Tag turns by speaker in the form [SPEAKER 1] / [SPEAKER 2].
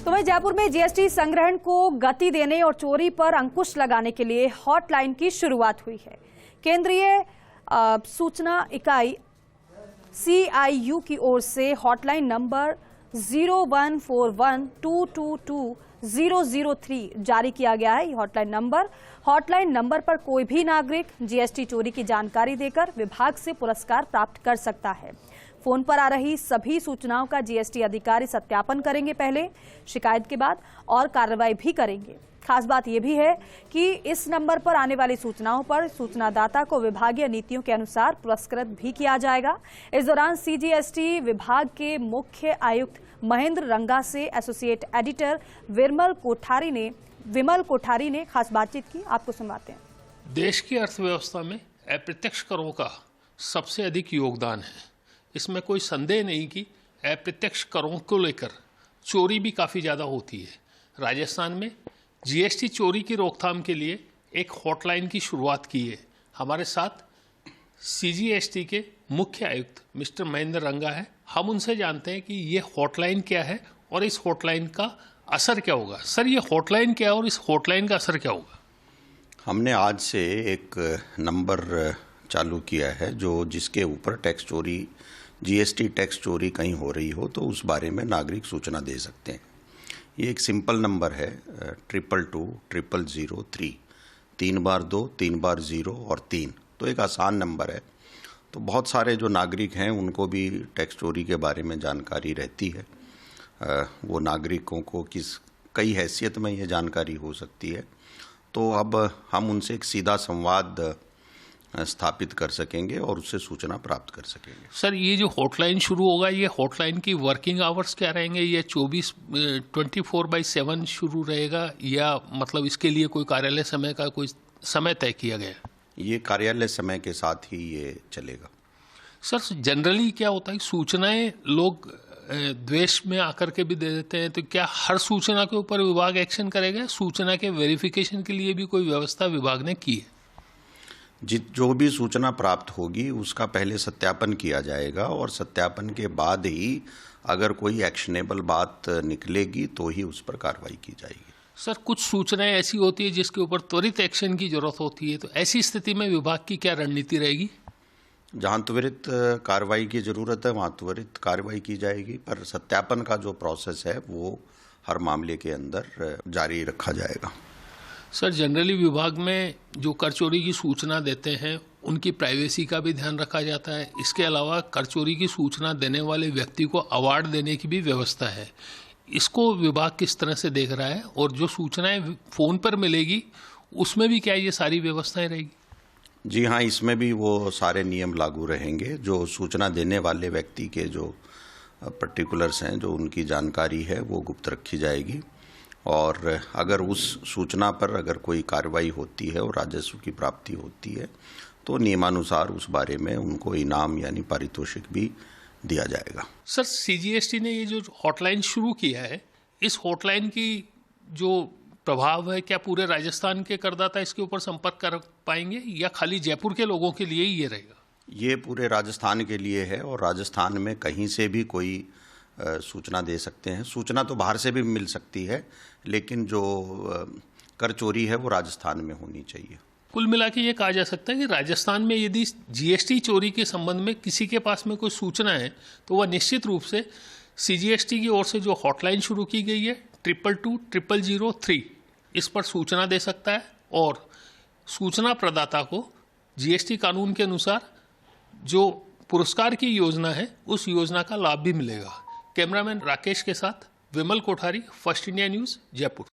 [SPEAKER 1] तो वहीं जयपुर में जीएसटी संग्रहण को गति देने और चोरी पर अंकुश लगाने के लिए हॉटलाइन की शुरुआत हुई है। केंद्रीय सूचना इकाई CIU की ओर से हॉटलाइन नंबर 0141222003 जारी किया गया है। हॉटलाइन नंबर पर कोई भी नागरिक जीएसटी चोरी की जानकारी देकर विभाग से पुरस्कार प्राप्त कर सकता है। फोन पर आ रही सभी सूचनाओं का जीएसटी अधिकारी सत्यापन करेंगे पहले, शिकायत के बाद और कार्रवाई भी करेंगे। खास बात यह भी है कि इस नंबर पर आने वाली सूचनाओं पर सूचनादाता को विभागीय नीतियों के अनुसार पुरस्कृत भी किया जाएगा। इस दौरान CGST विभाग के मुख्य आयुक्त महेंद्र रंगा से एसोसिएट एडिटर विमल कोठारी ने खास बातचीत की। आपको सुनवाते हैं।
[SPEAKER 2] देश की अर्थव्यवस्था में अप्रत्यक्ष करों का सबसे अधिक योगदान है। इसमें कोई संदेह नहीं कि अप्रत्यक्ष करों को लेकर चोरी भी काफ़ी ज़्यादा होती है। राजस्थान में जीएसटी चोरी की रोकथाम के लिए एक हॉटलाइन की शुरुआत की है। हमारे साथ CGST के मुख्य आयुक्त मिस्टर महेंद्र रंगा है। हम उनसे जानते हैं कि ये हॉटलाइन क्या है और इस हॉटलाइन का असर क्या होगा। सर, ये हॉटलाइन क्या है और इस हॉटलाइन का असर क्या होगा?
[SPEAKER 3] हमने आज से एक नंबर चालू किया है जिसके ऊपर टैक्स चोरी, जीएसटी टैक्स चोरी कहीं हो रही हो तो उस बारे में नागरिक सूचना दे सकते हैं। ये एक सिंपल नंबर है 222003, 3 बार 2, 3 बार 0 और 3, तो एक आसान नंबर है। तो बहुत सारे जो नागरिक हैं उनको भी टैक्स चोरी के बारे में जानकारी रहती है। वो नागरिकों को कई हैसियत में ये जानकारी हो सकती है। तो अब हम उनसे एक सीधा संवाद स्थापित कर सकेंगे और उससे सूचना प्राप्त कर सकेंगे।
[SPEAKER 2] सर, ये जो हॉटलाइन शुरू होगा, ये हॉटलाइन की वर्किंग आवर्स क्या रहेंगे? ये 24/7 शुरू रहेगा या मतलब इसके लिए कोई कार्यालय समय का कोई समय तय किया गया?
[SPEAKER 3] ये कार्यालय समय के साथ ही ये चलेगा।
[SPEAKER 2] सर, जनरली क्या होता है, सूचनाएं लोग द्वेष में आकर के भी दे देते हैं, तो क्या हर सूचना के ऊपर विभाग एक्शन करेगा? सूचना के वेरिफिकेशन के लिए भी कोई व्यवस्था विभाग ने की है?
[SPEAKER 3] जो भी सूचना प्राप्त होगी उसका पहले सत्यापन किया जाएगा और सत्यापन के बाद ही अगर कोई एक्शनेबल बात निकलेगी तो ही उस पर कार्रवाई की जाएगी।
[SPEAKER 2] सर, कुछ सूचनाएं ऐसी होती है जिसके ऊपर त्वरित एक्शन की जरूरत होती है, तो ऐसी स्थिति में विभाग की क्या रणनीति रहेगी?
[SPEAKER 3] जहां त्वरित कार्रवाई की जरूरत है वहां त्वरित कार्रवाई की जाएगी, पर सत्यापन का जो प्रोसेस है वो हर मामले के अंदर जारी रखा जाएगा।
[SPEAKER 2] सर, जनरली विभाग में जो कर चोरी की सूचना देते हैं उनकी प्राइवेसी का भी ध्यान रखा जाता है। इसके अलावा कर चोरी की सूचना देने वाले व्यक्ति को अवार्ड देने की भी व्यवस्था है। इसको विभाग किस तरह से देख रहा है और जो सूचनाएं फोन पर मिलेगी उसमें भी क्या ये सारी व्यवस्थाएं रहेगी?
[SPEAKER 3] जी हाँ, इसमें भी वो सारे नियम लागू रहेंगे। जो सूचना देने वाले व्यक्ति के जो पर्टिकुलर्स हैं, जो उनकी जानकारी है वो गुप्त रखी जाएगी और अगर उस सूचना पर अगर कोई कार्रवाई होती है और राजस्व की प्राप्ति होती है तो नियमानुसार उस बारे में उनको इनाम यानी पारितोषिक भी दिया जाएगा।
[SPEAKER 2] सर, CGST ने ये जो हॉटलाइन शुरू किया है, इस हॉटलाइन की जो प्रभाव है, क्या पूरे राजस्थान के करदाता इसके ऊपर संपर्क कर पाएंगे या खाली जयपुर के लोगों के लिए ही ये रहेगा?
[SPEAKER 3] ये पूरे राजस्थान के लिए है और राजस्थान में कहीं से भी कोई सूचना दे सकते हैं। सूचना तो बाहर से भी मिल सकती है, लेकिन जो कर चोरी है वो राजस्थान में होनी चाहिए।
[SPEAKER 2] कुल मिला के ये कहा जा सकता है कि राजस्थान में यदि जीएसटी चोरी के संबंध में किसी के पास में कोई सूचना है तो वह निश्चित रूप से CGST की ओर से जो हॉटलाइन शुरू की गई है 222003 इस पर सूचना दे सकता है और सूचना प्रदाता को GST कानून के अनुसार जो पुरस्कार की योजना है उस योजना का लाभ भी मिलेगा। कैमरामैन राकेश के साथ Vimal Kothari, First India News, Jaipur.